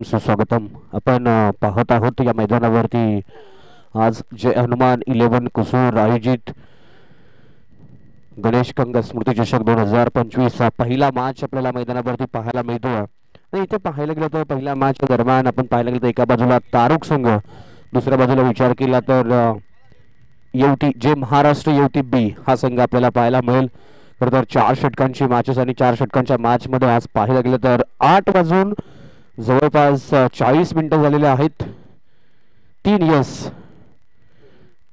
सुस्वागतम. आपण पाहत आहोत या मैदानावरती आज जे हनुमान 11 कुसूर आयोजित गणेश कंग स्मृती चषक 2025 चा पहिला मॅच आपल्याला मैदानावरती पाहायला मिळतो. आणि इथे पाहायला गेलं तर पहिल्या मॅच दरम्यान आपण पाहायला गेलं तर एका बाजूला तारुक संघ, दुसऱ्या बाजूला विचार केला तर येवती जे महाराष्ट्र येवती बी हा संघ आपल्याला पाहायला मिळेल. खरं तर 4 षटकांची मॅचेस आणि 4 षटकांच्या मॅच मध्ये आज पाहायला गेलं तर 8 वाजून जवळपास 40 मिनिटं झालेले आहेत. 3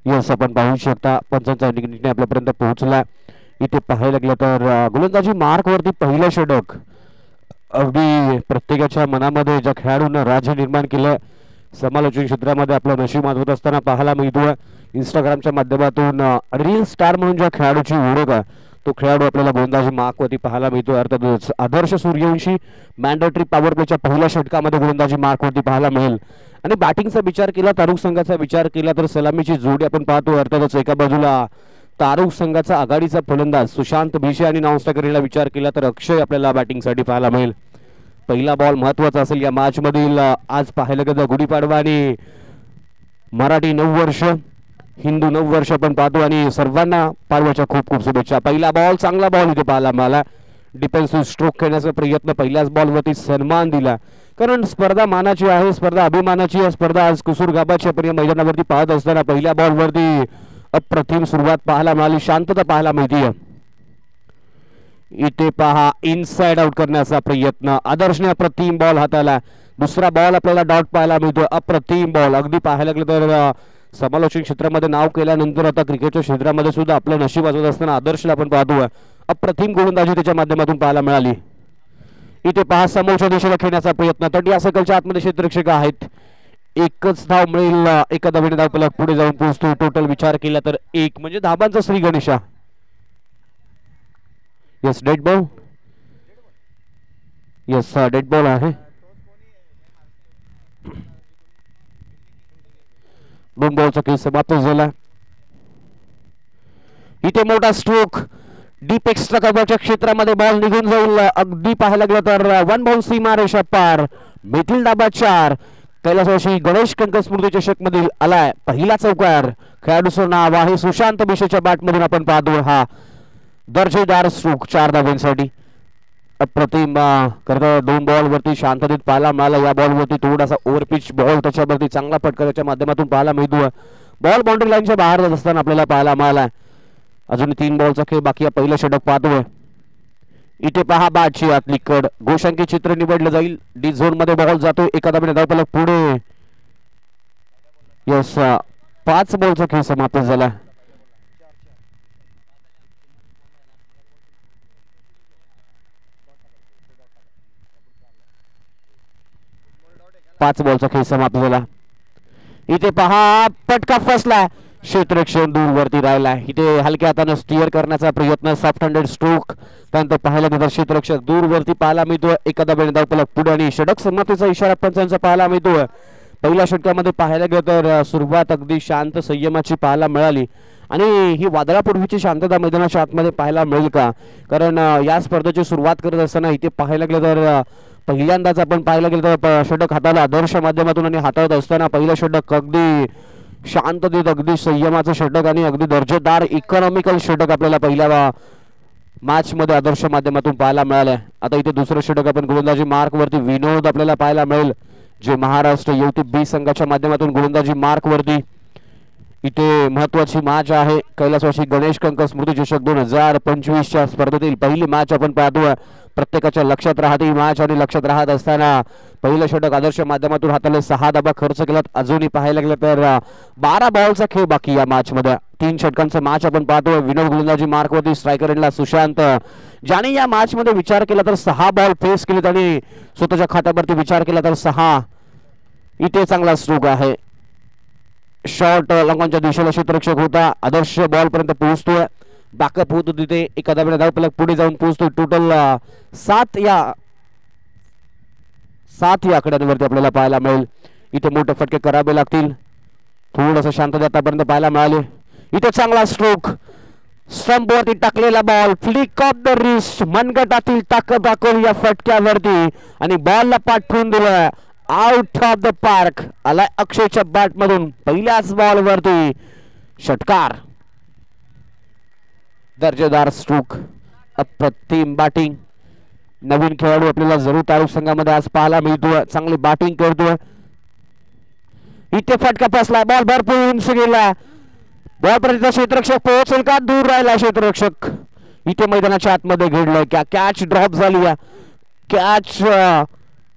यस आपण पाहू शकता पंचांचा निर्णय आपल्यापर्यंत पोहोचला. इथे पाहायला गेलं तर गोलंदाजी मार्क वरती पहिलं षटक अगदी प्रत्येकाच्या मनामध्ये ज्या खेळाडूंना राज्य निर्माण केलं, समालोचन क्षेत्रामध्ये आपलं नशीब माजवत असताना पाहायला मिळतोय. इंस्टाग्रामच्या माध्यमातून रील स्टार म्हणून ज्या खेळाडूची ओळख आहे तो खेळाडू आपल्याला गोलंदाजी मार्कवरती पाहायला मिळतो. अर्थातच आदर्श सूर्यवंशी मॅन्डेटरी पॉवर प्लेच्या पहिल्या षटकामध्ये गोलंदाजी मार्कवरती पाहायला मिळेल. आणि बॅटिंगचा विचार केला, तारुक संघाचा विचार केला तर सलामीची जोडी आपण पाहतो. अर्थातच एका बाजूला तारुक संघाचा आघाडीचा फलंदाज सुशांत भिशे आणि नॉनस्ट्रायकरला विचार केला तर अक्षय आपल्याला बॅटिंगसाठी पाहायला मिळेल. पहिला बॉल महत्वाचा असेल या मॅच मधील. आज पाहायला गेलं गुढीपाडवा आणि मराठी नववर्ष, हिंदू नववर्ष आपण पाहतो आणि सर्वांना पाडव्याच्या खूप खूप शुभेच्छा. पहिला बॉल चांगला बॉल इथे पाहायला मला डिफेन्सिव्ह स्ट्रोक खेळण्याचा प्रयत्न, पहिल्याच बॉलवरती सन्मान दिला. कारण स्पर्धा मानाची आहे, स्पर्धा अभिमानाची आहे, स्पर्धा आज कुसूर गाभाची आपण या मैदानावरती पाहत असताना पहिल्या बॉलवरती अप्रतिम सुरुवात पाहायला मिळाली, शांतता पाहायला मिळते. इथे पहा इनसाइड आउट करण्याचा प्रयत्न, आदर्शने अप्रतिम बॉल हाताला. दुसरा बॉल आपल्याला डॉट पाहायला मिळतो, अप्रतिम बॉल. अगदी पाहायला गेलं तर समालोचन क्षेत्रामध्ये नाव केल्यानंतर आता क्रिकेटच्या क्षेत्रामध्ये सुद्धा आपलं नशीब वाजवत असताना आदर्शला आपण पाहतो अप्रतिम गोलंदाजी त्याच्या माध्यमातून पाहायला मिळाली. इथे पहा समोरच्या दिशेला खेळण्याचा प्रयत्न, तट या सर्कलच्या आतमध्ये क्षेत्ररक्षक आहेत. एकच धाव मिळेल, एका धावेने धावफलक पुढे जाऊन पोहोचतो. टोटल विचार केला तर 1 म्हणजे धाबांचा Shri Ganesha. Yes dead ball, yes dead ball आहे. 2 बॉलचा खेळ समाप्त झाला. इथे मोठा स्ट्रोक डीप एक्स्ट्रा कव्हरच्या क्षेत्रामध्ये बॉल निघून जाईल. अगदी पाहायला गेलं तर 1 बॉल सीमारेषा पार. मिथिल डाबा 4. कैलासवासी गणेश कंक स्मृती चषक मधील आलाय पहिला चौकार. खेळाडूचं नाव आहे सुशांत भिशेच्या बॅट मधून आपण पाहतो हा दर्जेदार स्ट्रोक 4 धावांसाठी. अप्रतिम करता 2 बॉल वरती शांततेत पाहायला मिळाला. या बॉल वरती थोडासा ओव्हरपिच बॉल त्याच्यावरती चांगला फटकाराच्या माध्यमातून पाहायला मिळतो. बॉल बाउंड्री लाईनच्या बाहेर जात असताना आपल्याला पाहायला मिळाला. अजून 3 बॉलचा खेळ बाकी, पहिलं षटक पाहतोय. इथे पहा बादची आतली कड, गोशांकी चित्र निवडलं जाईल. डी झोन मध्ये बॉल जातो, एका धावेने धावफलक पुढे. यस 5 बॉलचा खेळ समाप्त झाला. पाच बॉलचा खेळ समाप्त झाला. इथे पहा पटका फसला, क्षेत्ररक्षण दूरवरती राहिला. इथे हलक्या हाताने स्टीअर करण्याचा प्रयत्न, सॉफ्ट हँडेड स्ट्रोक. त्यानंतर पाहायला गेलं क्षेत्ररक्षक दूरवरती पाहायला मिळतो. एका धावेने धावफलक पुढे आणि षटक समाप्तीचा इशारा पंचांचा पाहायला मिळतो. पहिल्या षटकामध्ये पाहायला गेलं तर सुरुवात अगदी शांत संयमाची पाहायला मिळाली आणि ही वादळापूर्वीची शांतता मैदानाच्या आतमध्ये पाहायला मिळेल का? कारण या स्पर्धेची सुरुवात करत असताना इथे पाहायला गेलं तर पहिल्यांदाच आपण पाहायला गेलं तर षटक हाताला आदर्श माध्यमातून आणि हाताळत असताना पहिलं षटक अगदी शांततेत, अगदी संयमाचं षटक आणि अगदी दर्जेदार इकॉनॉमिकल षटक आपल्याला पहिल्या मॅच मध्ये आदर्श माध्यमातून पाहायला मिळालंय. आता इथे दुसरं षटक आपण गोलंदाजी मार्क वरती विनोद आपल्याला पाहायला मिळेल, जे महाराष्ट्र युवती बी संघाच्या माध्यमातून गोलंदाजी मार्क वरती. इथे महत्वाची मॅच आहे कैलासवासी गणेश कंक स्मृती चषक 2025 च्या स्पर्धेतील पहिली मॅच आपण पाहतोय. प्रत्येकाच्या लक्षात राहते ही मॅच आणि लक्षात राहत असताना पहिलं षटक आदर्श माध्यमातून हाताला 6 धाबा खर्च केलात. अजूनही पाहायला गेलं तर 12 बॉलचा खेळ बाकी या मॅच मध्ये. 3 षटकांचा मॅच आपण पाहतोय. विनोद गोलंदाजी मार्क वरती, स्ट्रायकर एंडला सुशांत, ज्याने या मॅच मध्ये विचार केला तर 6 बॉल फेस केलेत आणि स्वतःच्या खात्यावरती विचार केला तर 6. इथे चांगला स्ट्रोक आहे. शॉर्ट लॉंगॉनच्या दिशेला क्षेत्ररक्षक होता, आदर्श बॉल पर्यंत पोहोचतोय. बॅकअप होतो तिथे, एका धावेने धावफलक पुढे जाऊन पोहोचतोय. टोटल 7 या आकड्यांवरती आपल्याला पाहायला मिळेल. इथे मोठे फटके करावे लागतील. थोडंसं शांतता आतापर्यंत पाहायला मिळाले. इथे चांगला स्ट्रोक, स्टंप वरती टाकलेला ball, flick off the wrist, मनगटातील ताकद दाखवली या फटक्यावरती आणि बॉलला पाठवून दिलं. आउट ऑफ द पार्क आलाय अक्षयच्या बॅट मधून पहिल्याच बॉल वरती षटकार. दर्जेदार स्ट्रोक, अप्रतिम बॅटिंग. नवीन खेळाडू आपल्याला जरूर तालुक संघामध्ये आज पाहायला मिळतोय. चांगली बॅटिंग करतोय. इथे फटका बसला, बॉल भरपूर उंच गेला. बॉल पर्यंत क्षेत्ररक्षक पोहोचेल का? दूर राहिला क्षेत्ररक्षक. इथे मैदानाच्या आतमध्ये घडलंय. कॅच ड्रॉप झाली. Catch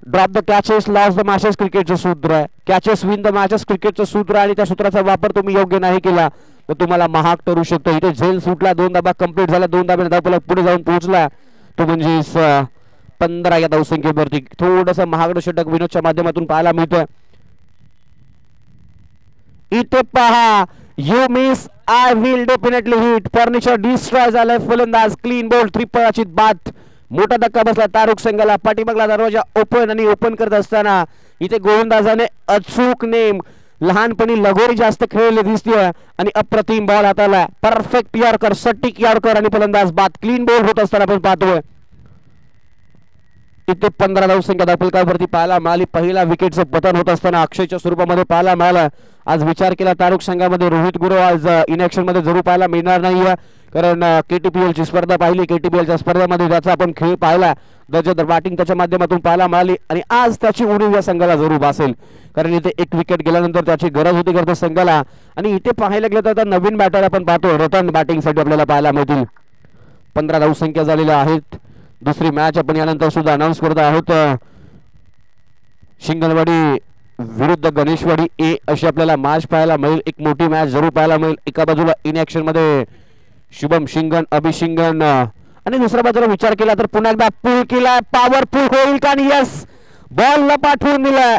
drop the catches loss the matches क्रिकेटचं सूत्र आहे. कॅचेस विन द मॅचेस क्रिकेटचं सूत्र, आणि त्या सूत्राचा वापर तुम्ही योग्य नाही केला तर तुम्हाला महाग ठरू शकतो. इथे झेल सुटला, 2 धाबा कंप्लीट झाला, 2 धाब्याने धावपला पुढे जाऊन पोहोचला. तो म्हणजे 15 या धावसंख्येवरती थोडस महागडं षटक विनोदच्या माध्यमातून पाहायला मिळतोय. इथे पहा, you miss I will definitely hit. Furniture destroy झालाय. फलंदाज क्लीन बोल्ड, त्रिफळाचीत बाद. मोठा धक्का बसला तारुक संघाला. पाठीमागला दरवाजा ओपन, आणि ओपन करत असताना इथे गोलंदाजाने अचूक नेम, लहानपणी लगोरी जास्त खेळले दिसते, आणि अप्रतिम बॉल हाताला. परफेक्ट यॉर्कर, सटीक यॉर्कर, आणि फलंदाज बाद. क्लीन बोल्ड होत असताना आपण पाहतोय. इथे 15 धावसंख्या धावफलकावरती पाहायला मिळाली. पहिला विकेटचं पतन होत असताना अक्षयच्या स्वरूपामध्ये पाहायला मिळालं. आज विचार केला तारुक संघामध्ये रोहित गुरव आज इनॅक्शन मध्ये जरूर पाहायला मिळणार नाहीये, कारण KTPL ची स्पर्धा पाहिली. KTPL च्या स्पर्धेमध्ये त्याचा आपण खेळ पाहिला. दर्जेदार बॅटिंग त्याच्या माध्यमातून पाहायला मिळाली, आणि आज त्याची उणीव या संघाला जरूर भासेल, कारण इथे एक विकेट गेल्यानंतर त्याची गरज होती करतो संघाला. आणि इथे पाहायला गेलं तर नवीन बॅटर आपण पाहतो रतन बॅटिंग साठी आपल्याला पाहायला मिळतील. 15 धावसंख्या झालेल्या आहेत. दुसरी मॅच आपण यानंतर सुद्धा अनाउन्स करत आहोत. शिंगणवाडी विरुद्ध गणेशवाडी ए अशी आपल्याला मॅच पाहायला मिळेल. एक मोठी मॅच जरूर पाहायला मिळेल. एका बाजूला इन ऍक्शन मध्ये शुभम शिंगण, अभिशिंगण, आणि दुसऱ्या बाजूला विचार केला तर पुन्हा एकदा पुल केला. पॉवरफुल होईल का? यस, बॉलला पाठवून दिलाय.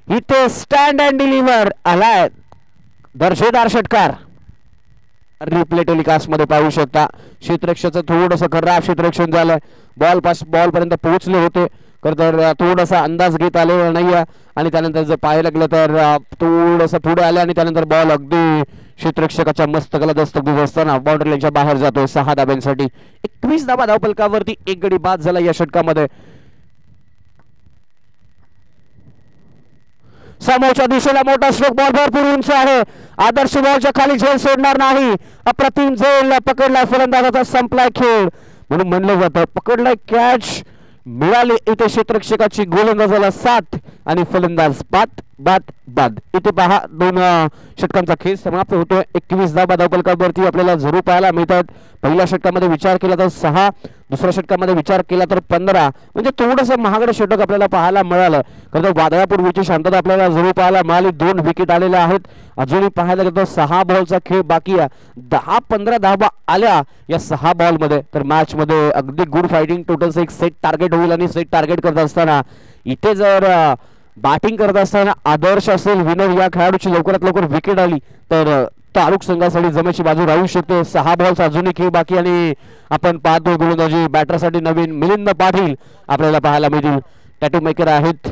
इथे स्टँड अँड डिलिव्हर आलाय. दर्जेदार षटकार. रिप्ले टेलिकास्ट मध्ये पाहू शकता. क्षेत्ररक्षकाचं थोडंसं खराब क्षेत्ररक्षण झालंय. बॉल पर्यंत पोहोचले होते, तर थोडासा अंदाज घेत आलेला नाहीये, आणि त्यानंतर जर पाहायला गेलं तर थोडंसं पुढे आले, आणि त्यानंतर बॉल अगदी क्षेत्ररक्षकाच्या मस्तकाला दस्तक देत असताना बाउंड्री लाईनच्या बाहेर जातोय. 6 धाब्यांसाठी 21 धाबा धावफलकावरती. एक गडी बाद झाला या षटकामध्ये. समोरच्या दिशेला मोठा स्ट्रोक, बॉल भरपूर उंच आहे. आदर्श बॉलच्या खाली झेल सोडणार नाही. अप्रतिम झेल पकडलाय फलंदाजाचा. संपलाय खेळ म्हणून म्हणलं जातं. पकडलाय, कॅच मिळाली. इथे क्षेत्ररक्षकाची, गोलंदाजाला 7 आणि फलंदाज बाद बाद बाद. इथे पहा 2 षटकांचा खेळ समाप्त होतोय. 21 धाबा धावफलकावरती आपल्याला जरूर पाहायला मिळतात. पहिल्या षटकामध्ये विचार केला तर 6, दुसऱ्या षटकामध्ये विचार केला तर 15, म्हणजे थोडंसं महागडं षटक आपल्याला पाहायला मिळालं. खरं तर वादळापूर्वीची शांतता आपल्याला जरूर पाहायला मिळाली. 2 विकेट आलेल्या आहेत. अजूनही पाहायला गेलं तर 6 बॉलचा खेळ बाकी आहे. 10-15 धाबा आल्या या 6 बॉल मध्ये, तर मॅच मध्ये अगदी गुड फायटिंग. टोटल एक सेट टार्गेट होईल, आणि सेट टार्गेट करत असताना इथे जर बॅटिंग करत असताना आदर्श असेल, विनोद या खेळाडूची लवकरात लवकर विकेट आली तर तालुक संघासाठी जमेची बाजू राहू शकते. 6 बॉल्स अजूनही खेळ बाकी, आणि आपण पाहतो गोलंदाजी बॅटरसाठी नवीन मिलिंद पाटील आपल्याला पाहायला मिळतील. टॅटू मेकर आहेत.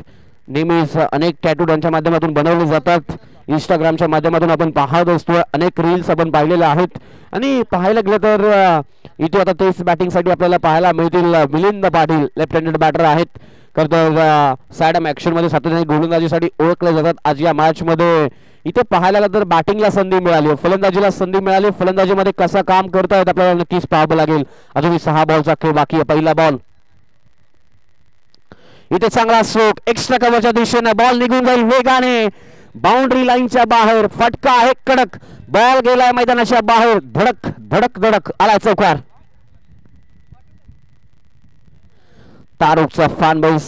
नेहमीच अनेक टॅटू त्यांच्या माध्यमातून बनवले जातात. इंस्टाग्रामच्या माध्यमातून आपण पाहत असतो. अनेक रील्स आपण पाहिलेल्या आहेत. आणि पाहायला गेलं तर इथे आता तेच बॅटिंगसाठी आपल्याला पाहायला मिळतील. Milind Patil left handed batter आहेत. तर साइड ऍक्शन मध्ये सातत्याने गोलंदाजीसाठी ओळखले जातात. आज या मॅच मध्ये इथे पाहायला गेलं तर बॅटिंगला संधी मिळाली, फलंदाजीला संधी मिळाली. फलंदाजीमध्ये कसं काम करतायत आपल्याला नक्कीच पाहावं लागेल. अजूनही 6 बॉलचा खेळ बाकी आहे. पहिला बॉल, इथे चांगला स्ट्रोक, एक्स्ट्रा कव्हरच्या दिशेने बॉल निघून जाईल वेगाने. बाउंड्री लाईनच्या बाहेर फटका आहे कडक. बॉल गेलाय मैदानाच्या बाहेर. धडक धडक धडक आलाय चौकार. तारुकचा फॅन बेस,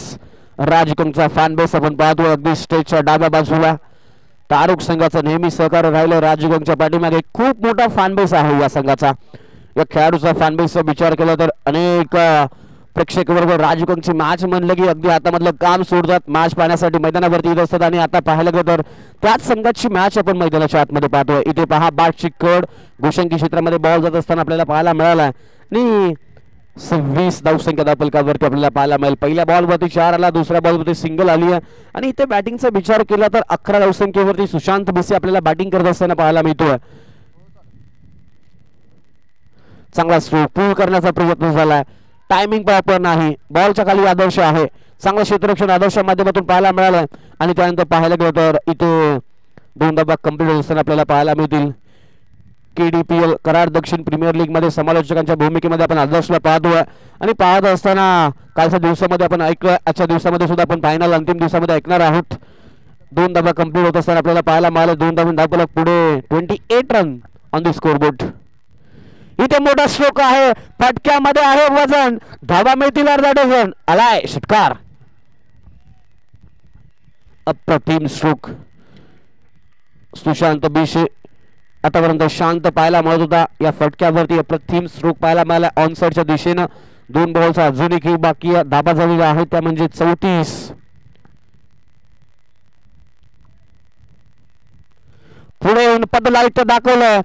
राजकंगचा फॅन बेस आपण पाहतो अगदी स्टेजच्या डाव्या बाजूला. तारुक संघाचं नेहमी सहकार्य राहिलं. राजगंगच्या पाठीमागे खूप मोठा फॅन बेस आहे या संघाचा. या खेळाडूचा फॅन बेसचा विचार केला तर अनेक प्रेक्षक वर्ग राजगंगची मॅच म्हणलं की अगदी हातामधलं काम सोडतात, मॅच पाहण्यासाठी मैदानावरती येत असतात. आणि आता पाहायला गेलं तर त्याच संघाची मॅच आपण मैदानाच्या आतमध्ये पाहतोय. इथे पहा बॅटची कड गोशंकी क्षेत्रामध्ये बॉल जात असताना आपल्याला पाहायला मिळाला, आणि 26 धावसंख्या धावफलकावरती आपल्याला पाहायला मिळेल. पहिल्या बॉलवरती 4 आला, दुसऱ्या बॉलवरती सिंगल आली आहे. आणि इथे बॅटिंगचा विचार केला तर 11 धावसंख्येवरती सुशांत भिसे आपल्याला बॅटिंग करत असताना पाहायला मिळतोय. चांगला स्ट्रोक पूल करण्याचा प्रयत्न झालाय. टायमिंग प्रॉपर नाही. बॉलच्या खाली आदर्श आहे. चांगलं क्षेत्ररक्षण आदर्शच्या माध्यमातून पाहायला मिळालं. आणि त्यानंतर पाहायला गेलं तर इथे 2 धाबा कंप्लीट होत असताना आपल्याला पाहायला मिळतील. KDPL कराड दक्षिण प्रीमियर लीग मध्ये समालोचकांच्या भूमिकेमध्ये आपण आदर्शला पाहतोय आणि पाहत असताना कालच्या दिवसामध्ये आपण ऐकलं, आजच्या दिवसामध्ये सुद्धा आपण फायनल अंतिम दिवसामध्ये ऐकणार आहोत. 2 धाबा कंप्लीट होत असताना आपल्याला पाहायला मिळालं. 2 धाबा धावफलक पुढे 28 रन ऑन द स्कोरबोर्ड. इथे मोठा स्ट्रोक आहे, फटक्यामध्ये आहे वजन, धावा मिळतील अर्धा डझन. आलाय षटकार, अप्रतिम स्ट्रोक. सुशांत बिशे आतापर्यंत शांत पाहायला मिळत होता. या फटक्यावरती अप्रतिम स्ट्रोक पाहायला मिळाला ऑनसाइडच्या दिशेनं. 2 बॉलचा अजून एक बाकी धाबा झालेला आहे, त्या म्हणजे 34. पुढे येऊन पदलायित्व दाखवलं,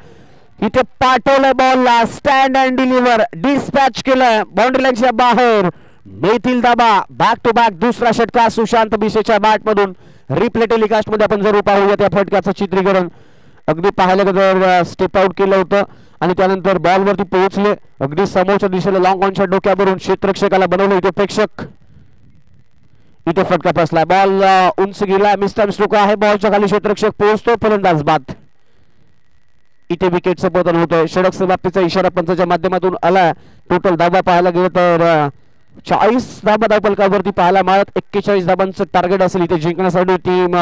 इथे पाठवलंय बॉलला, स्टँड अँड डिलिव्हर, डिस्पॅच केलंय बाउंड्री लाईनच्या बाहेर. मिळतील धाबा, बॅक टू बॅक दुसरा षटकार सुशांत बिशेच्या बॅट मधून. रिप्ले टेलिकास्ट मध्ये आपण जरूर पाहूया त्या फटक्याचं चित्रीकरण. अगदी पाहायला गेलं स्टेप आउट केलं होतं आणि त्यानंतर बॉल वरती पोहोचले, अगदी समोरच्या दिशेला लॉंग ऑनच्या डोक्यावरून क्षेत्ररक्षकाला बनवलं. इथे प्रेक्षक, इथे फटका फसला, बॉल उंच गेला, मिस्टर स्ट्रोक आहे, बॉलच्या खाली क्षेत्ररक्षक पोहोचतो, फलंदाज बाद. इथे विकेटचं पतन होतंय. षटक समाप्तीचा इशारा पंचाच्या माध्यमातून आला. टोटल धाबा पाहायला गेलं तर 40 धाबा धावफलकावरती पाहायला मिळत. 41 धाबांचं टार्गेट असेल इथे जिंकण्यासाठी. टीम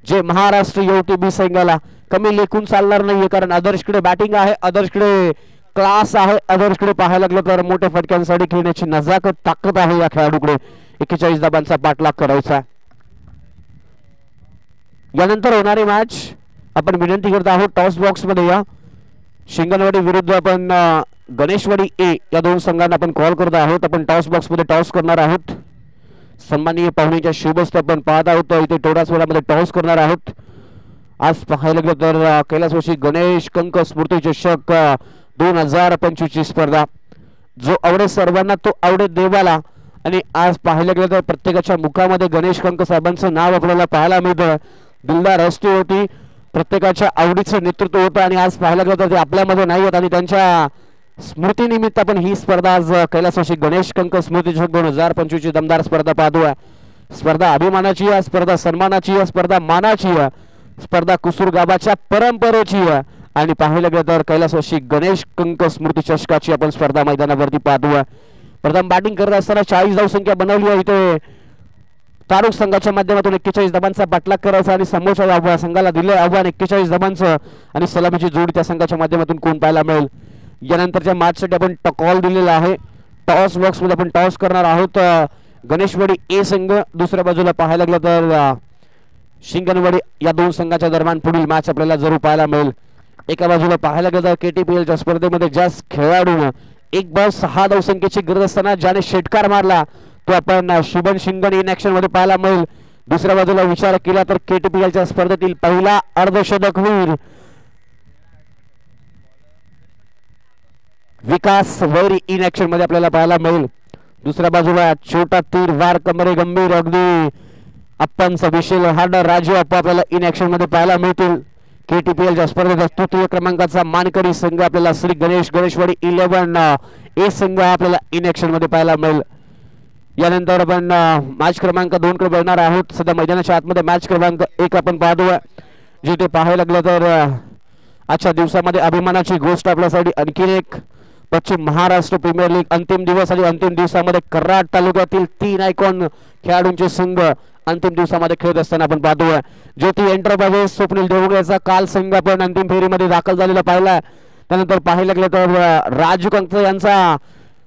जे महाराष्ट्र युवती संघाला कमी लेखून चालणार नाहीये, कारण आदर्शकडे बॅटिंग आहे, आदर्शकडे क्लास आहे, आदर्शकडे पाहायला गेलं तर मोठ्या फटक्यांसाठी खेळण्याची नजाकत ताकद आहे या खेळाडूकडे. 41 धाबांचा पाठलाग करायचा. यानंतर होणारी मॅच आपण विनंती करत आहोत टॉस बॉक्स मध्ये या. शिंगणवाडी विरुद्ध आपण गणेशवाडी ए या 2 संघांना आपण कॉल करत आहोत. आपण टॉस बॉक्स मध्ये टॉस करणार आहोत. सन्माननीय पाहुण्याच्या शुभस्ते आपण पाहत आहोत. इथे टोडासवाड्यामध्ये टॉस करणार आहोत. आज पाहायला गेलं तर कैलासवासी गणेश कंक स्मृती चषक 2025 ची स्पर्धा. जो आवडे सर्वांना तो आवडे देवाला. आणि आज पाहायला गेलं तर प्रत्येकाच्या मुखामध्ये गणेश कंक साहेबांचं नाव आपल्याला पाहायला मिळतं. दिलदार रस्ती होती, प्रत्येकाच्या आवडीचं नेतृत्व होतं आणि आज पाहायला गेलं तर ते आपल्यामध्ये नाही आहेत आणि त्यांच्या स्मृतीनिमित्त आपण ही स्पर्धा आज कैलासवासी गणेश कंक स्मृती चषक 2025 ची दमदार स्पर्धा पाहतोय. स्पर्धा अभिमानाची आहे, स्पर्धा सन्मानाची आहे, स्पर्धा मानाची आहे, स्पर्धा कुसूर गावाच्या परंपरेची आहे आणि पाहायला गेलं तर कैलासवासी गणेश कंक स्मृती चषकाची आपण स्पर्धा मैदानावरती पाहतोय. प्रथम बॅटिंग करत असताना 40 धावसंख्या बनवली आहे. इथे तारुक संघाच्या माध्यमातून 41 धाबांचा पाठलाग करायचा आणि समोरच्या संघाला दिले आव्हान 41 धाबांचं आणि सलामीची जोडी त्या संघाच्या माध्यमातून कोण पाहायला मिळेल. यानंतरच्या मॅचसाठी आपण कॉल दिलेला आहे. टॉस बॉक्स मध्ये आपण टॉस करणार आहोत. गणेशवाडी ए संघ, दुसऱ्या बाजूला पाहायला गेलं तर शिंगणवाडी या 2 संघाच्या दरम्यान पुढील मॅच आपल्याला जरूर पाहायला मिळेल. एका बाजूला पाहायला गेलं तर KTPLच्या स्पर्धेमध्ये ज्या खेळाडूनं 1 बॉल 6 धावसंख्येची गरज असताना ज्याने षटकार मारला तो आपण शुभन शिंगण इन ऍक्शन मध्ये पाहायला मिळेल. दुसऱ्या बाजूला विचार केला तर KTPLच्या स्पर्धेतील पहिला अर्धशतकवीर विकास वैरी इन ऍक्शन मध्ये आपल्याला पाहायला मिळेल. दुसऱ्या बाजूला छोटा तीर वार कमरे गंभीर अगदी अप्पांचा विशेल हार्ड राजू अप्पा आपल्याला इन ऍक्शन मध्ये पाहायला मिळतील. KTPLच्या स्पर्धेचा तृतीय क्रमांकाचा मानकरी संघ आपल्याला श्री गणेशवाडी 11 ए संघ आपल्याला इन ऍक्शन मध्ये पाहायला मिळेल. यानंतर आपण मॅच क्रमांक 2 कडे बघणार आहोत. सध्या मैदानाच्या आतमध्ये मॅच क्रमांक 1 आपण पाहतोय, जिथे पाहायला लागलं तर आजच्या दिवसामध्ये अभिमानाची गोष्ट आपल्यासाठी आणखीन एक. पश्चिम महाराष्ट्र प्रीमियर लीग अंतिम दिवस आणि अंतिम दिवसामध्ये कराड तालुक्यातील 3 आयकॉन खेळाडूंचे संघ अंतिम दिवसामध्ये खेळत असताना आपण पाहतोय. ज्योती एंटरप्राइजेस स्वप्नील देवगडचा काल संघ आपण अंतिम फेरीमध्ये दाखल झालेला पाहिला. त्यानंतर पाहायला गेलं तर राजू कंक यांचा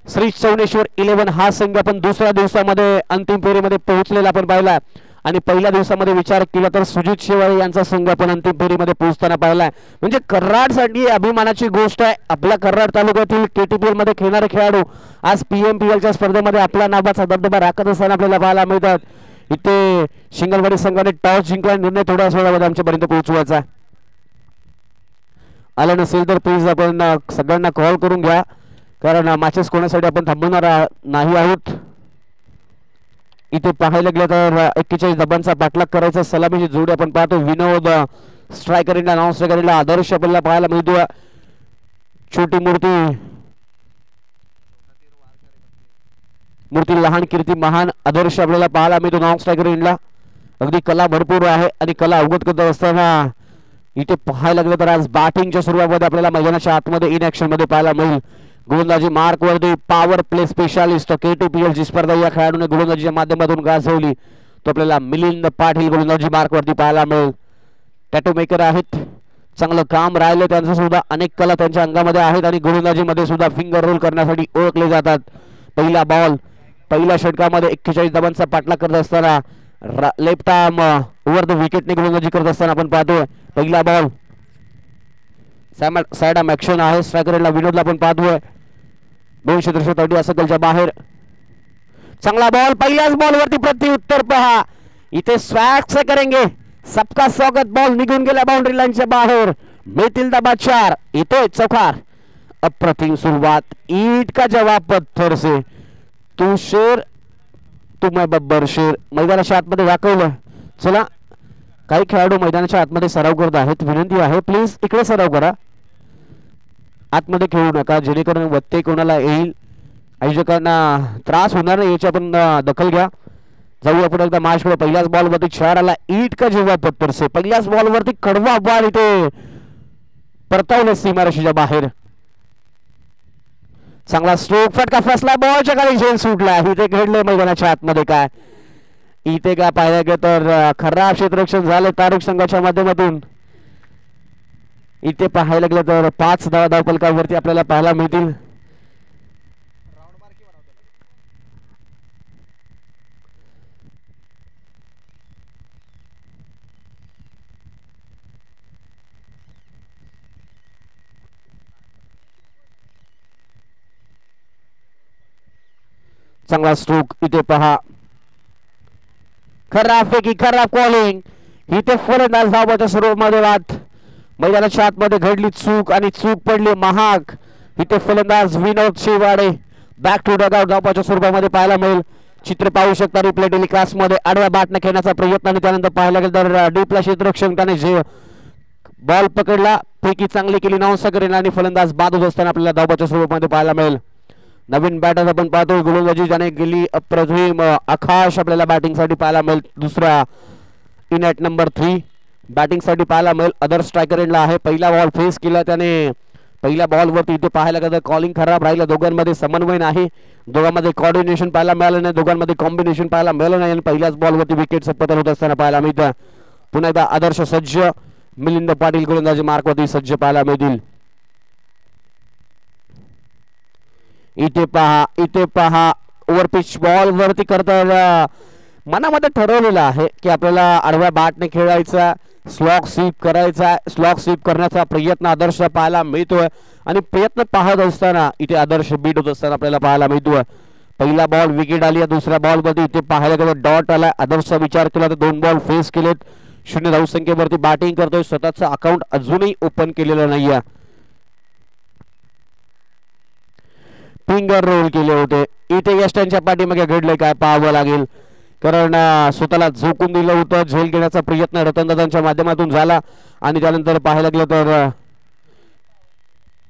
श्री चौनेश्वर 11 हा संघ आपण दुसऱ्या दिवसामध्ये अंतिम फेरीमध्ये पोहोचलेला आपण पाहिला आणि पहिल्या दिवसामध्ये विचार केला तर सुजित शेवाळे यांचा संघ आपण अंतिम फेरीमध्ये पोहोचताना पाहिलाय. म्हणजे कराडसाठी अभिमानाची गोष्ट आहे. आपल्या कराड तालुक्यातील KTPL मध्ये खेळणारे खेळाडू आज PMPLच्या स्पर्धेमध्ये आपल्या नावाचा दबदबा राखत असताना आपल्याला पाहायला मिळतात. इथे शिंगणवाडी संघाने टॉस जिंकला, निर्णय थोड्याच वेळामध्ये आमच्यापर्यंत पोहोचवायचा. आला नसेल तर प्लीज आपण सगळ्यांना कॉल करून घ्या, कारण मॅचेस कोणासाठी आपण थांबवणार नाही आहोत. इथे पाहायला गेलं तर 41 धाबांचा पाठलाग करायचा. सलामीची जोडी आपण पाहतो. विनोद स्ट्रायकरला नॉन स्ट्रायकरला आदर्श आपल्याला पाहायला मिळतो. छोटी मूर्ती लहान कीर्ती महान आदर्श आपल्याला पाहायला मिळतो नॉन स्ट्रायकर इनला. अगदी कला भरपूर आहे आणि कला अवगत करत असताना इथे पाहायला लागलं तर आज बॅटिंगच्या सुरुवातीमध्ये आपल्याला मैदानाच्या आतमध्ये इन ऍक्शन मध्ये पाहायला मिळेल. गोलंदाजी मार्क वरती पॉवर प्ले स्पेशालिस्ट KTPL जी स्पर्धा या खेळाडूने गोलंदाजीच्या माध्यमातून गाजवली तो आपल्याला मिलिंद पाटील गोलंदाजी मार्क वरती पाहायला मिळेल. टॅटू मेकर आहेत, चांगलं काम राहिलं त्यांचं सुद्धा, अनेक कला त्यांच्या अंगामध्ये आहेत आणि गोलंदाजीमध्ये सुद्धा फिंगर रोल करण्यासाठी ओळखले जातात. पहिला बॉल पहिल्या षटकामध्ये 41 धावांचा पाठलाग करत असताना लेफ्ट आर्म ओव्हर द विकेटने गोलंदाजी करत असताना आपण पाहतोय. पहिला बॉल साइड आर्म ऍक्शन आहे, स्ट्रायकरला विनोदला आपण पाहतोय 230 सकलच्या बाहेर. चांगला बॉल पहिल्याच बॉलवरती प्रत्युत्तर पहा, इथे स्वॅग से करेंगे सबका स्वागत. बॉल निघून गेला बाउंड्री लाईनच्या बाहेर, मिळतील दबा 4. येतोय चौकार, अप्रतिम सुरुवात. ईट का जवाब पत्थर से, तू शेर तू मैं बब्बर शेर. मैदानाच्या आतमध्ये दाखवलं. चला, काही खेळाडू मैदानाच्या आतमध्ये सराव करत आहेत, विनंती आहे प्लीज इकडे सराव करा, आतमध्ये खेळू नका जेणेकरून व्यत्यय कोणाला येईल, आयोजकांना त्रास होणार नाही याची आपण दखल घ्या. जाऊ आपण एकदा मॅचकडे. पहिल्याच बॉलवरती 4 आला. ईट का जेव्हा पत्थर से, पहिल्याच बॉलवरती कडवा बॉल इथे परतावलं सीमारेषेच्या बाहेर. चांगला स्ट्रोक, फटका फसला, बॉलच्या खाली झेल सुटला. इथे घडले मैदानाच्या आतमध्ये काय, इथे काय पाहिलं गे तर खराब क्षेत्ररक्षण झालं तारुक संघाच्या माध्यमातून. इथे पाहायला गेलं तर 5 धावा धावफलकावरती आपल्याला पाहायला मिळतील. चांगला स्ट्रोक, इथे पहा खराब फेकी, खराब कॉलिंग. इथे फलंदाज धावाच्या सुरुवातीमध्ये वाद, मैदानाच्या आतमध्ये घडली चूक आणि चूक पडली महाग. इथे फलंदाज विनोद शिवाडे बॅक टू डगआउट धावाच्या स्वरूपामध्ये पाहायला मिळेल. चित्र पाहू शकता रिप्ले टेलिकास्ट मध्ये. आडव्या बॅटने खेळण्याचा प्रयत्न आणि त्यानंतर पाहायला गेलं तर डीपला क्षेत्ररक्षण त्याने जे बॉल पकडला, फेकी चांगली केली नवसाकरीने आणि फलंदाज बाद होत असताना आपल्याला धावाच्या स्वरूपामध्ये पाहायला मिळेल. नवीन बॅटर आपण पाहतो गोलंदाजी ज्याने गेली अप्रतिम आकाश आपल्याला बॅटिंग साठी पाहायला मिळेल. दुसरा इन ॲट नंबर 3 बॅटिंग साठी पाहायला मिळेल. अदर स्ट्रायकर एंडला आहे. पहिला बॉल फेस केला त्याने. पहिल्या बॉलवरती इथे पाहायला गेलं कॉलिंग खराब राहिलं, दोघांमध्ये समन्वय नाही, दोघांमध्ये कोऑर्डिनेशन पाहायला मिळालं नाही, दोघांमध्ये कॉम्बिनेशन पाहायला मिळालं नाही आणि पहिल्याच बॉलवरती विकेटचं पतन होत असताना पाहायला मिळतं. पुन्हा एकदा आदर्श सज्ज मिलिंद पाटील गोलंदाजी मार्कवरती सज्ज पाहायला मिळतील. इथे पहा ओव्हरपिच बॉल वरती करता मनामध्ये ठरवलेलं आहे की आपल्याला आडव्या बॅटने खेळायचा, स्लॉग स्वीप करायचा. स्लॉग स्वीप करण्याचा प्रयत्न आदर्श पाहायला मिळतोय आणि प्रयत्न पाहत असताना इथे आदर्श बीट होत असताना आपल्याला पाहायला मिळतोय. पहिला बॉल विकेट आली, दुसऱ्या बॉल मध्ये इथे पाहायला गेलं डॉट आला. आदर्शचा विचार केला तर 2 बॉल फेस केलेत. 0 धावसंख्येवरती बॅटिंग करतोय. स्वतःचं अकाउंट अजूनही ओपन केलेलं नाहीये. फिंगर रोल केले होते. इथे यष्टांच्या पाठीमागे घडले काय पाहावं लागेल, कारण स्वतःला झोकून दिलं होतं. झेल घेण्याचा प्रयत्न रतनदादांच्या माध्यमातून झाला आणि त्यानंतर पाहायला गेलं तर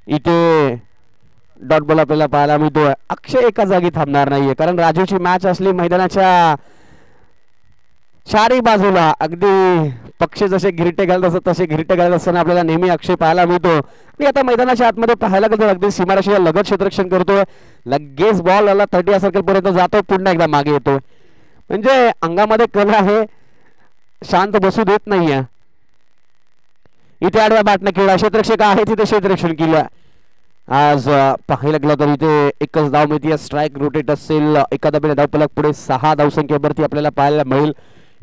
इथे डॉट बॉल आपल्याला पाहायला मिळतोय. अक्षय एका जागी थांबणार नाहीये, कारण राजूची मॅच असली मैदानाच्या चारही बाजूला अगदी पक्ष जसे घिरटे घालत असतात तसे घिरटे घालत असताना आपल्याला नेहमी अक्षय पाहायला मिळतो. आणि आता मैदानाच्या आतमध्ये पाहायला गेलं अगदी सीमारेषेच्या लगत क्षेत्ररक्षण करतोय. लगेच बॉल आला 30 सर्कल पर्यंत जातो, पुन्हा एकदा मागे येतो. म्हणजे अंगामध्ये कला आहे, शांत बसू देत नाहीये. इथे आडव्या बॅटने खेळा, क्षेत्ररक्षक आहे तिथे क्षेत्ररक्षण केलं. आज पाहायला गेलं तर इथे एकच धाव मिळते. स्ट्राईक रोटेट असेल, एका धाब्याने धावफलक पुढे 6 धावसंख्येवरती आपल्याला पाहायला मिळेल.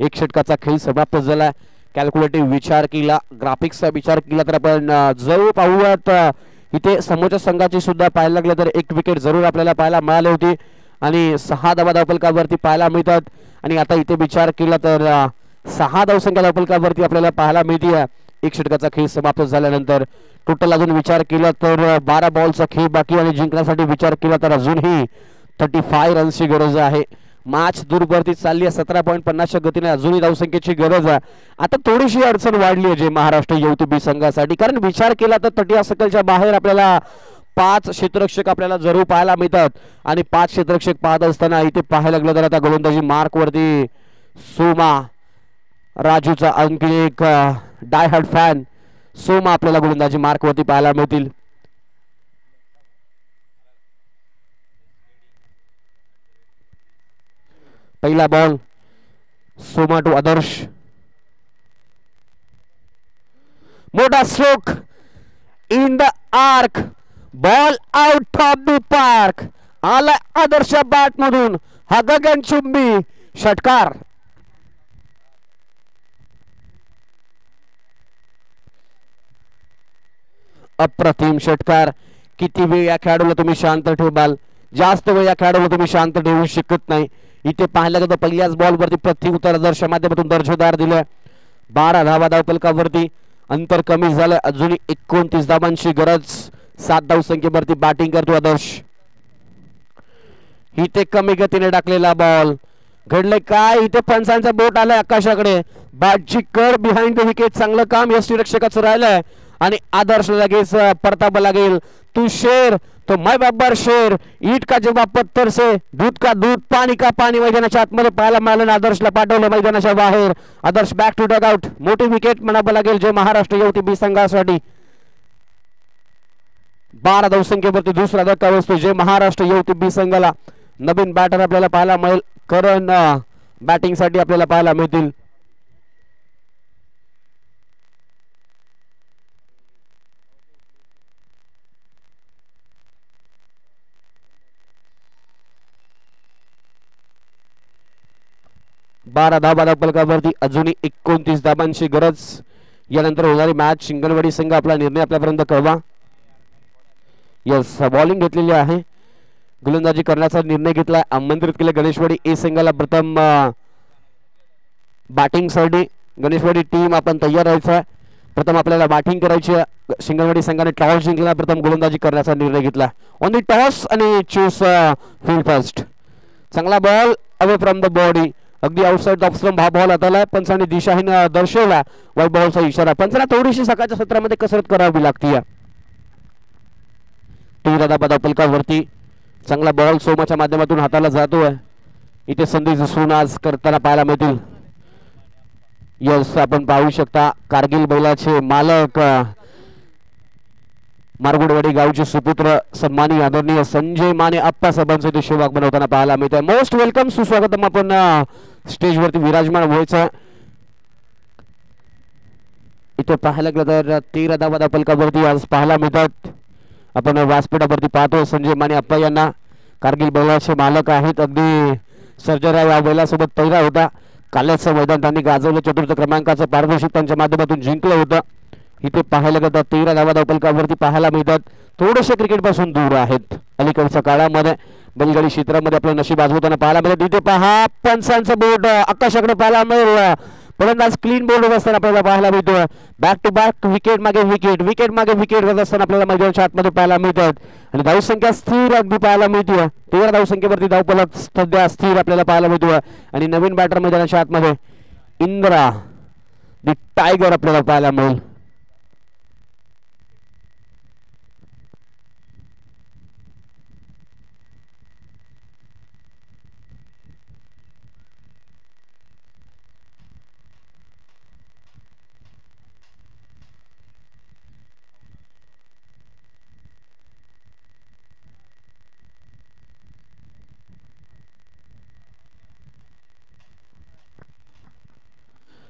एक षटकाचा खेळ समाप्त झाला. कॅल्क्युलेटिव्ह विचार केला, ग्राफिक्सचा विचार केला तर आपण जरूर पाहूयात. इथे समोरच्या संघाची सुद्धा पाहायला लागलं तर 1 विकेट जरूर आपल्याला पाहायला मिळाली होती आणि 6 धावा धावफलकावरती पाहायला मिळतात. आणि आता इथे विचार केला तर 6 धावसंख्या धावफलकावरती आपल्याला पाहायला मिळते. एक षटकाचा खेळ समाप्त झाल्यानंतर टोटल अजून विचार केला तर 12 बॉलचा खेळ बाकी आणि जिंकण्यासाठी विचार केला तर अजूनही 35 रन्सची गरज आहे. मॅच दूरवरती चालली आहे 17.50च्या गतीने. अजूनही धावसंख्येची गरज आहे. आता थोडीशी अडचण वाढली आहे जे महाराष्ट्र युवती बी संघासाठी, कारण विचार केला तर 30 सर्कलच्या बाहेर आपल्याला 5 क्षेत्ररक्षक आपल्याला जरूर पाहायला मिळतात आणि 5 क्षेत्ररक्षक पाहत असताना इथे पाहायला लागलं तर आता गोलंदाजी मार्क वरती सोमा राजूचा आणखी एक डाय हार्ड फॅन सोमा आपल्याला गोलंदाजी मार्कवरती पाहायला मिळतील. पहिला बॉल सोमा टू आदर्श. मोठा stroke in the arc. Ball out of the park. आला आदर्श बॅट मधून हा गगनचुंबी षटकार. अप्रतिम षटकार. किती वेळ या खेळाडूला तुम्ही शांत ठेवाल, जास्त वेळ या खेळाडूला तुम्ही शांत ठेवू शकत नाही. इथे पाहिलं गेलं पहिल्याच बॉलवरती प्रत्युत्तर आदर्श माध्यमातून दर्जेदार दिलं. 12 धावा धावपलकावरती अंतर कमी झालं. अजूनही 29 धावांची गरज. 7 धावसंख्येवरती बॅटिंग करतो आदर्श. इथे कमी गतीने टाकलेला बॉल. घडले काय इथे पंचांचा बोट आलाय आकाशाकडे. बॅटची कड बिहाइंड द विकेट. चांगलं काम यष्टीरक्षकाचं राहिलंय आणि आदर्श लगेच परतावा लागेल. तू शेर तो मैं बब्बर शेर. ईट का जवाब पत्थर से, दूध का दूध, पाणी का पाणी. मैदानाच्या आतमध्ये पाहायला मिळालं. आदर्शला पाठवलं मैदानाच्या बाहेर. आदर्श बॅक टू डग आउट. मोठी विकेट म्हणावं लागेल जे महाराष्ट्र युवती बी संघासाठी. 12 धावसंख्येवरती दुसरा धक्का बसतो जे महाराष्ट्र युवती बी संघाला. नवीन बॅटर आपल्याला पाहायला मिळेल. करण बॅटिंग साठी आपल्याला पाहायला मिळतील. बारा धावा धावपलकावरती अजूनही 29 धावांची गरज. यानंतर होणारी मॅच शिंगणवाडी संघ आपला निर्णय आपल्यापर्यंत कळवा. यस बॉलिंग घेतलेली आहे. गोलंदाजी करण्याचा निर्णय घेतला. आमंत्रित केले गणेशवाडी ए संघाला प्रथम बॅटिंग साठी. गणेशवाडी टीम आपण तयार राहायचं आहे. प्रथम आपल्याला बॅटिंग करायची आहे. शिंगणवाडी संघाने टॉस जिंकला. प्रथम गोलंदाजी करण्याचा निर्णय घेतला. ऑन दी टॉस आणि चूज फील्ड फर्स्ट. चांगला ball away from the body. अगदी आउटसाइड ऑफ स्टंप हा बॉल आताला. पंचाने दिशाहीन दर्शवला. वाईट बॉलचा इशारा. पंचाला थोडीशी सकाळच्या सत्रामध्ये कसरत करावी लागते. 13 धावा धावपलकावरती चांगला बॉल सोमाच्या माध्यमातून हाताला जातोय. इथे संधी दिसून आज करताना पाहायला मिळतील. यस आपण पाहू शकता कारगिल बैलाचे मालक मारगुडवाडी गावचे सुपुत्र सन्मानी आदरणीय संजय माने आप्पा साहेबांचे ते शेवाक बनवताना पाहायला मिळत आहे. मोस्ट वेलकम सुस्वागतम. आपण स्टेजवरती विराजमान व्हायचं. इथे पाहायला गेलं तर 13 धावा धावपलकावरती आज पाहायला मिळतात. आपण व्यासपीठावरती पाहतो संजय माने आप्पा यांना. कारगिल बैलाचे मालक आहेत. अगदी सर्जराव या बैलासोबत पहिला होता. कालचं मैदान त्यांनी गाजवलं. चतुर्थ क्रमांकाचं पारितोषिक त्यांच्या माध्यमातून जिंकलं होतं. इथे पाहायला गेलं 13 धावा धावपलकावरती पाहायला मिळतात. थोडेसे क्रिकेट पासून दूर आहेत. अलीकडच्या काळामध्ये बैलगाडी क्षेत्रामध्ये आपलं नशीब आजवताना पाहायला मिळत. इथे पहा पंचांचं बोट आकाशाकडे पाहायला मिळेल. फलंदाज क्लीन बोर्ड असताना आपल्याला पाहायला मिळतो. बॅक टू बॅक विकेट मागे विकेट, विकेट मागे विकेट करत असताना आपल्याला मैदानाच्या आतमध्ये पाहायला मिळतात. आणि धावसंख्या स्थिर अगदी पाहायला मिळते. 13 धावसंख्येवरती धावपलक सध्या स्थिर आपल्याला पाहायला मिळतो. आणि नवीन बॅटर मैदानाच्या आतमध्ये इंद्रा दी टायगर आपल्याला पाहायला मिळेल.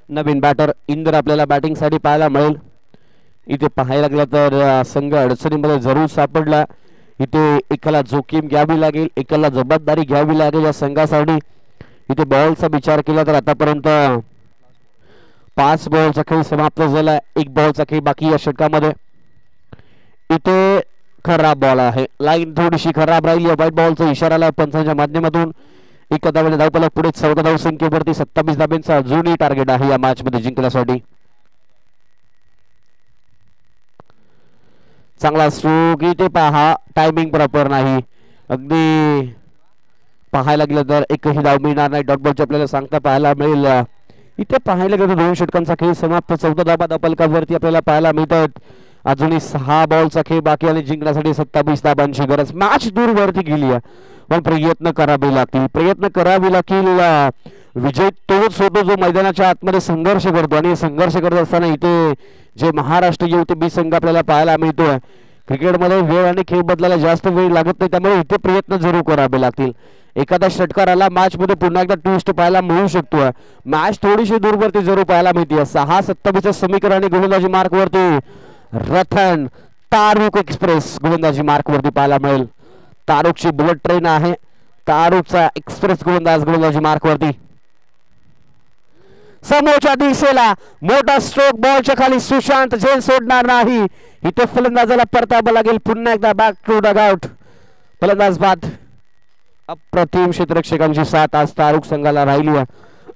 नवीन बॅटर इंदर आपल्याला बॅटिंग साठी पाहायला मिळेल. इथे पाहायला गेलं तर संघ अडचणीमध्ये जरूर सापडला. इथे एकाला जोखीम घ्यावी लागेल, एकाला जबाबदारी घ्यावी लागेल या संघासाठी. इथे बॉलचा विचार केला तर आतापर्यंत 5 बॉलचा खेळ समाप्त झाला. 1 बॉलचा खेळ बाकी या षटकामध्ये. इथे खराब बॉल आहे. लाईन थोडीशी खराब राहिली. व्हाईट बॉलचा इशारा आला पंचांच्या माध्यमातून. 1 धावाने धावपलक पुढे. 14 धावसंख्येवरती 27 धाब्यांचा अजूनही टार्गेट आहे या मॅच मध्ये जिंकण्यासाठी. चांगला स्ट्रोक. इथे पहा टायमिंग प्रॉपर नाही. अगदी पाहायला गेलं तर एकही धाव मिळणार नाही. डॉट बॉलचे आपल्याला सांगता पाहायला मिळेल. इथे पाहायला गेलं तर 2 षटकांचा खेळ समाप्त. 14 धावा धावपलकावरती आपल्याला पाहायला मिळतात. अजूनही 6 बॉलचा खेळ बाकी आणि जिंकण्यासाठी 27 धाबांची गरज. मॅच दूरवरती गेली आहे पण प्रयत्न करावे लागतील, प्रयत्न करावे लागतील. विजय तोच होतो जो मैदानाच्या आतमध्ये संघर्ष करतो, आणि संघर्ष करत असताना इथे जे महाराष्ट्र युवती बी संघ आपल्याला पाहायला मिळतोय. क्रिकेटमध्ये वेळ आणि खेळ बदलायला जास्त वेळ लागत नाही, त्यामुळे इथे प्रयत्न जरूर करावे लागतील. एखादा षटकार आला मॅच मध्ये पुन्हा एकदा ट्विस्ट पाहायला मिळू शकतो. मॅच थोडीशी दूरवरती जरूर पाहायला मिळते. 6-27 समीकरण आणि गोलंदाजी मार्क वरती रतन तारुक एक्सप्रेस गोलंदाजी मार्क वरती पाहायला मिळेल. तारुकची बुलेट ट्रेन आहे. तारुकचा एक्सप्रेस गोलंदाजी मार्क वरती. समोरच्या दिशेला मोठा स्ट्रोक बॉलच्या खाली सुशांत झेल सोडणार नाही. इथे फलंदाजाला परतावं लागेल. पुन्हा एकदा बॅक टू डग आउट. फलंदाज बाद. अप्रतिम क्षेत्ररक्षकांची साथ आज तारुक संघाला राहिली आहे.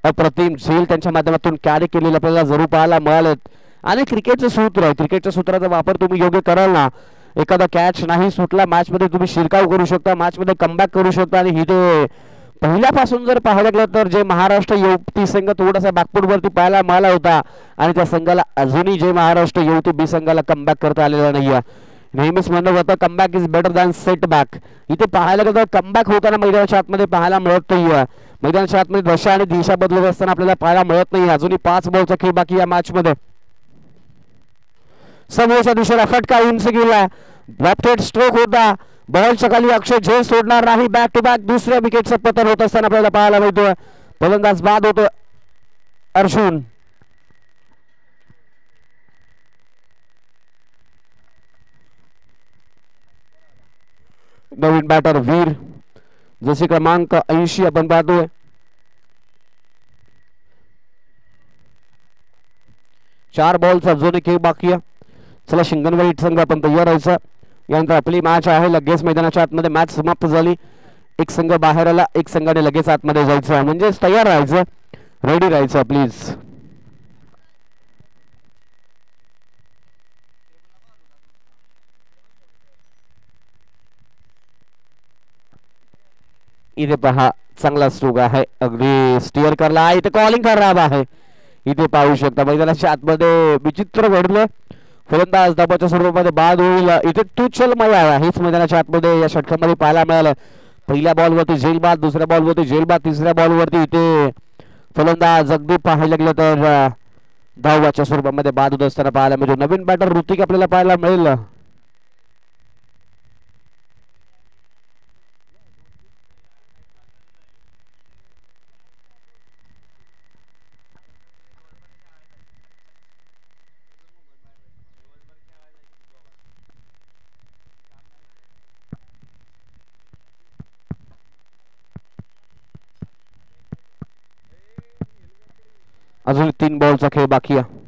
अप्रतिम झेल त्यांच्या माध्यमातून कॅरी केलेले आपल्याला जरूर पाहायला मिळालेत. आणि क्रिकेटचं सूत्र आहे, क्रिकेटच्या सूत्राचा वापर तुम्ही योग्य कराल ना, एखादा कॅच नाही सुटला मॅच मध्ये तुम्ही शिरकाव करू शकता, मॅच मध्ये कमबॅक करू शकता. आणि इथे पहिल्यापासून जर पाहायला गेलं तर जे महाराष्ट्र युवती संघ थोडासा बॅकफूट वरती पाहायला मिळाला होता, आणि त्या संघाला अजूनही जे महाराष्ट्र युवती बी संघाला कमबॅक करता आलेला नाहीये. नेहमीच म्हणत होतं comeback is better than set back. इथे पाहायला गेलं तर कमबॅक होताना मैदानाच्या आतमध्ये पाहायला मिळत नाहीये. मैदानाच्या आतमध्ये दशा आणि दिशा बदलत असताना आपल्याला पाहायला मिळत नाही. अजूनही 5 बॉलचा खेळ बाकी या मॅच मध्ये. समोरच्या दिशेला फटका उंच गेला. लेफ्ट स्ट्रोक होता. बॉलच्या खाली अक्षय झेल सोडणार नाही. बॅक टू बॅक दुसऱ्या विकेटचं पतन होत असताना आपल्याला पाहायला मिळतोय. फलंदाज बाद होतो अर्जुन. नवीन बॅटर वीर, जसे क्रमांक 80 आपण पाहतोय. चार बॉलचा जो खेळ बाकी आहे. चला शिंगणवाडी संघ आपण तयार राहायचं. यानंतर आपली मॅच आहे. लगेच मैदानाच्या आतमध्ये मॅच समाप्त झाली. एक संघ बाहेर आला, एक संघाने लगेच आतमध्ये जायचं, म्हणजेच तयार राहायचं, रेडी राहायचं प्लीज. इथे पहा चांगला स्ट्रोक आहे. अगदी स्टीअर करला. इथे कॉलिंग खराब आहे. इथे पाहू शकता मैदानाच्या आतमध्ये विचित्र घडलं. फलंदाज दाबाच्या स्वरूपामध्ये बाद होईल. इथे तुच्छल मया हेच मैदानाच्या आतमध्ये या षटकामध्ये पाहायला मिळालं. पहिल्या बॉलवरती झेल बाद, दुसऱ्या बॉलवरती झेल बाद, तिसऱ्या बॉलवरती इथे फलंदाज अगदी पाहायला गेलं तर धावाच्या स्वरूपामध्ये बाद होत असताना पाहायला मिळतो. नवीन बॅटर ऋतिक आपल्याला पाहायला मिळेल. अजून 3 बॉलचा खेळ बाकी आहे.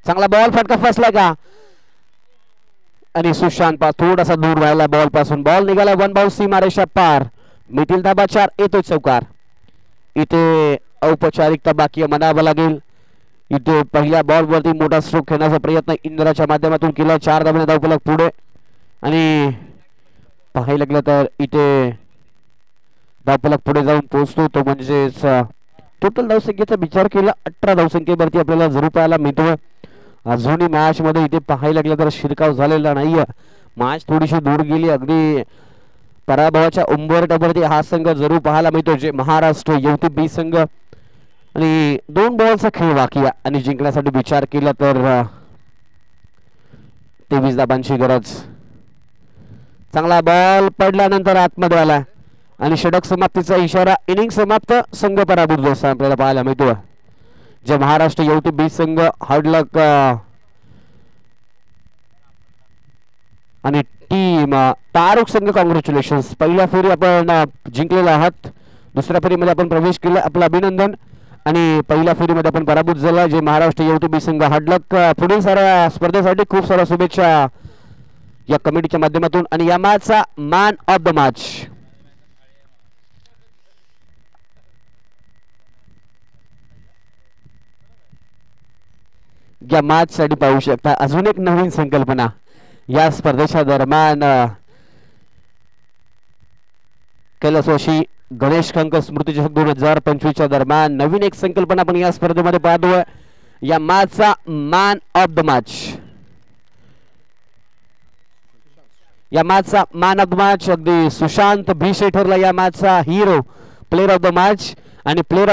चांगला बॉल फटका फसला का, आणि सुशांत थोडासा दूर राहिला बॉल पासून. बॉल निघाला 1 बाउंस सीमारेषा पार. मिथिल दाबा 4 येतोय चौकार. इथे औपचारिकता बाकी म्हणावं लागेल. इथे पहिल्या बॉल वरती मोठा स्ट्रोक खेळण्याचा प्रयत्न इंद्राच्या माध्यमातून केला. 4 धावांनी धावफलक पुढे, आणि पाहायला गेलं तर इथे धावफलक पुढे जाऊन पोहोचतो तो, म्हणजेच टोटल धावसंख्येचा विचार केला 18 धावसंख्येवरती आपल्याला जरूर पाहायला मिळतोय. अजूनही मॅच मध्ये इथे पाहायला गेलं तर शिरकाव झालेला नाहीये. मॅच थोडीशी दूर गेली. अगदी पराभवाच्या उंबरठ्यावरती हा संघ जरूर पाहायला मिळतो, जे महाराष्ट्र युवती बी संघ. आणि 2 बॉलचा खेळ बाकी आहे, आणि जिंकण्यासाठी विचार केला तर 23 धाबांची गरज. चांगला बॉल पडल्यानंतर आतमध्ये आला, आणि षटक समाप्तीचा इशारा. इनिंग समाप्त, संघ पराभूत असताना आपल्याला पाहायला मिळतो. जे महाराष्ट्र युवती बी संघ हार्ड लक, आणि टीम तारुक संघ कॉंग्रॅच्युलेशन्स. पहिल्या फेरी आपण जिंकलेला आहात. दुसऱ्या फेरीमध्ये आपण प्रवेश केला, आपलं अभिनंदन. आणि पहिल्या फेरीमध्ये आपण पराभूत झाला. जे महाराष्ट्र युवती बी संघ हार्ड लक. पुढील साऱ्या स्पर्धेसाठी खूप साऱ्या शुभेच्छा या कमिटीच्या माध्यमातून. आणि या मॅचचा मॅन ऑफ द मॅच या मॅच साठी पाहू शकता. अजून एक नवीन संकल्पना या स्पर्धेच्या दरम्यान, कैलासवासी गणेश कंक स्मृती चषक 2025 च्या दरम्यान नवीन एक संकल्पना आपण या स्पर्धेमध्ये पाहतोय. या मॅचचा मॅन ऑफ द मॅच. या मॅचचा मॅन ऑफ द मॅच अगदी सुशांत भिशे ठरला या मॅचचा hero, player of the match. आणि प्लेअर